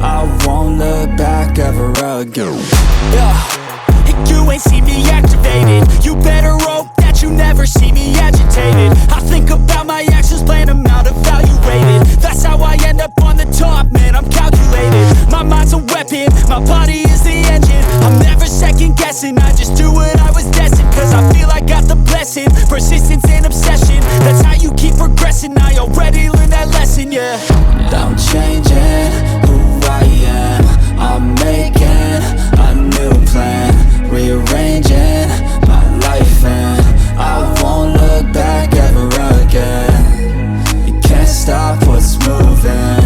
I won't look back ever again. Yeah, you ain't see me activated. You better hope that you never see me agitated. I think about my actions, plan them out, evaluated. That's how I end up on the top, man, I'm calculated. My mind's a weapon, my body is the engine. I'm never second guessing, I just do what I was destined. Cause I feel I got the blessing, persistence and obsession. That's how you keep progressing, I already learned that lesson, yeah. I'm changing who I am. I'm making a new plan, rearranging my life, and I won't look back ever again. You can't stop what's moving,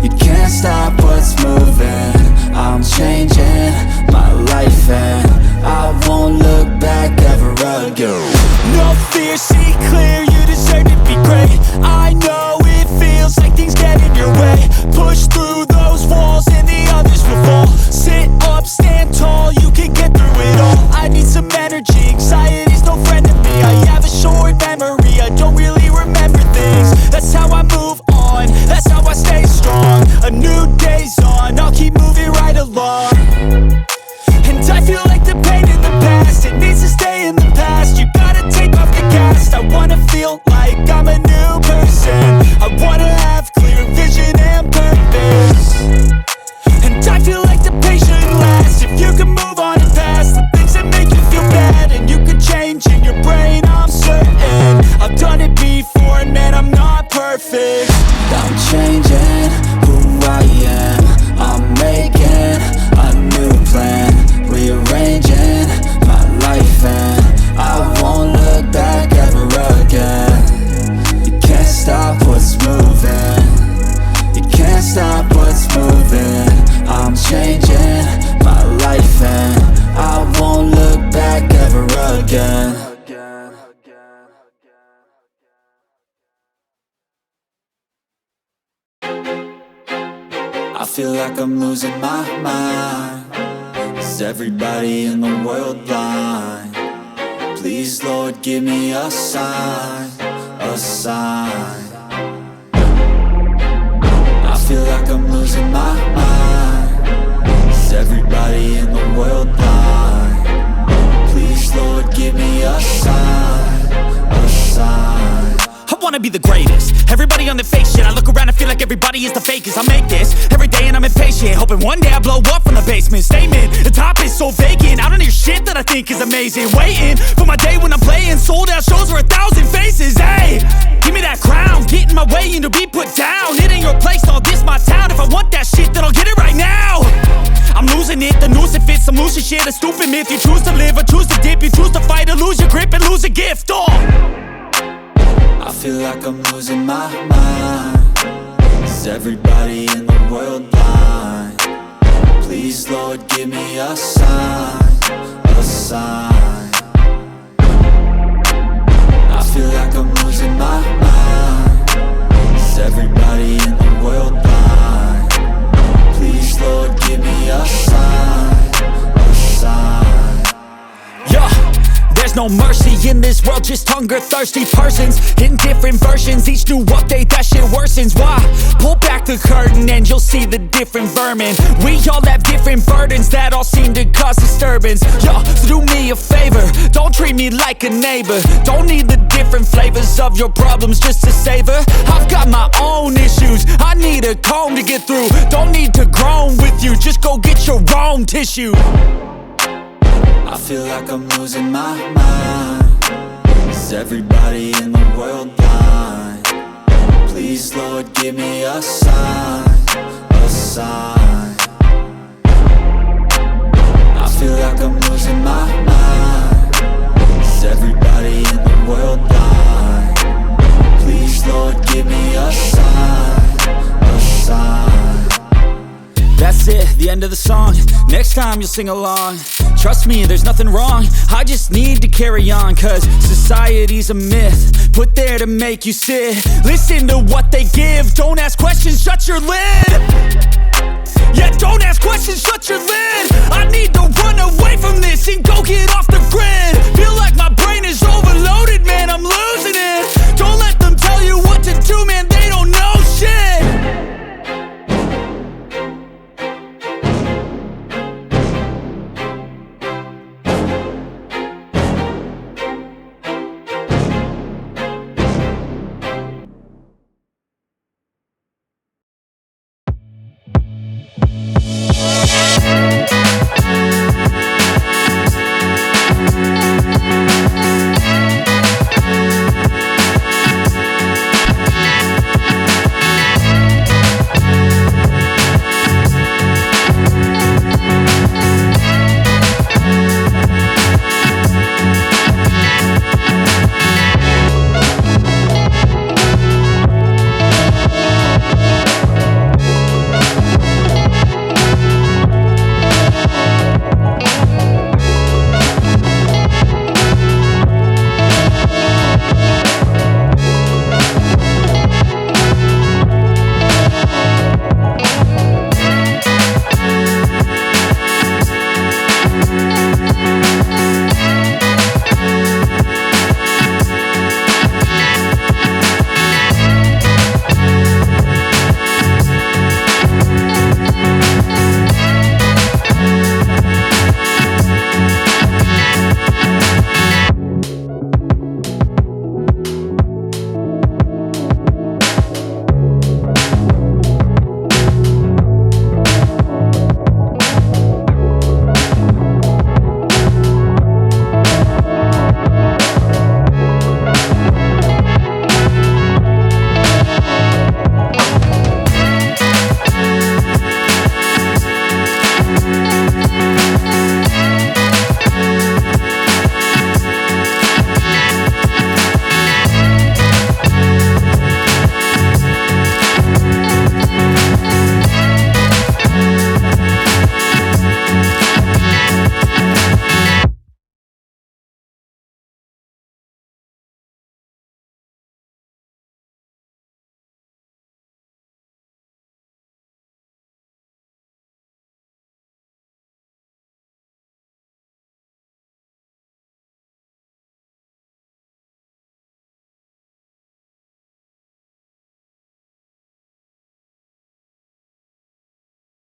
you can't stop what's moving. I'm changing my life and I won't look back ever again. No fear, see clear, you deserve to be great. I know it feels like things get in your way. Push through those walls and the others will fall. Sit up, stand tall, you can get through it all. I need some energy, anxiety's no friend to me. I have a short memory, I don't really remember things. That's how I move on, that's how I stay strong. A new day's on, I'll keep moving right along. And I feel like the pain in the past, it needs to stay in the past. You gotta take off the cast. I wanna feel like I'm a new person. I wanna have clear vision and purpose. And I feel like the pain shouldn't last. If you can move on and past the things that make you feel bad, and you can change in your brain, I'm certain. I've done it before and man, I'm not perfect. I'm changing who I am. I'm making a new plan, rearranging my life, and I won't look back ever again. You can't stop what's moving, you can't stop what's moving. I'm changing my life and I won't look back ever again. I feel like I'm losing my mind. Is everybody in the world blind? Please, Lord, give me a sign, a sign. I feel like I'm losing my mind. Is everybody in the world blind? Please, Lord, give me a sign, a sign. I wanna be the greatest. Everybody on the fake shit. I look around and feel like everybody is the fakest. I make this every day and I'm impatient, hoping one day I blow up from the basement. Statement, the top is so vacant. I don't hear shit that I think is amazing. Waiting for my day when I'm playing sold out shows for 1,000 faces. Hey, give me that crown, get in my way and to be put down. It ain't your place, all this my town. If I want that shit, then I'll get it right now. I'm losing it, the noose it fits, some losing shit, a stupid myth. You choose to live or choose to dip, you choose to fight or lose your grip and lose a gift. I feel like I'm losing my mind. Is everybody in the world blind? Please, Lord, give me a sign, a sign. I feel like I'm losing my mind. Is everybody in the world blind? Please, Lord, give me a sign, a sign. Yeah. There's no mercy in this world, just hunger-thirsty persons in different versions. Each new update, that shit worsens. Why? Pull back the curtain and you'll see the different vermin. We all have different burdens that all seem to cause disturbance. Yo, so do me a favor, don't treat me like a neighbor. Don't need the different flavors of your problems just to savor. I've got my own issues, I need a comb to get through. Don't need to groan with you, just go get your own tissue. I feel like I'm losing my mind. Is everybody in the world blind? Please, Lord, give me a sign, a sign. I feel like I'm losing my mind. Is everybody in the world blind? Please, Lord, give me a sign, a sign. That's it, the end of the song. Next time you'll sing along. Trust me, there's nothing wrong. I just need to carry on, cause society's a myth put there to make you sit. Listen to what they give. Don't ask questions, shut your lid. Yeah, don't ask questions, shut your lid. I need to run away from this and go get off the grid. Feel like my brain is overloaded, man, I'm losing it. Don't let them tell you what to do, man,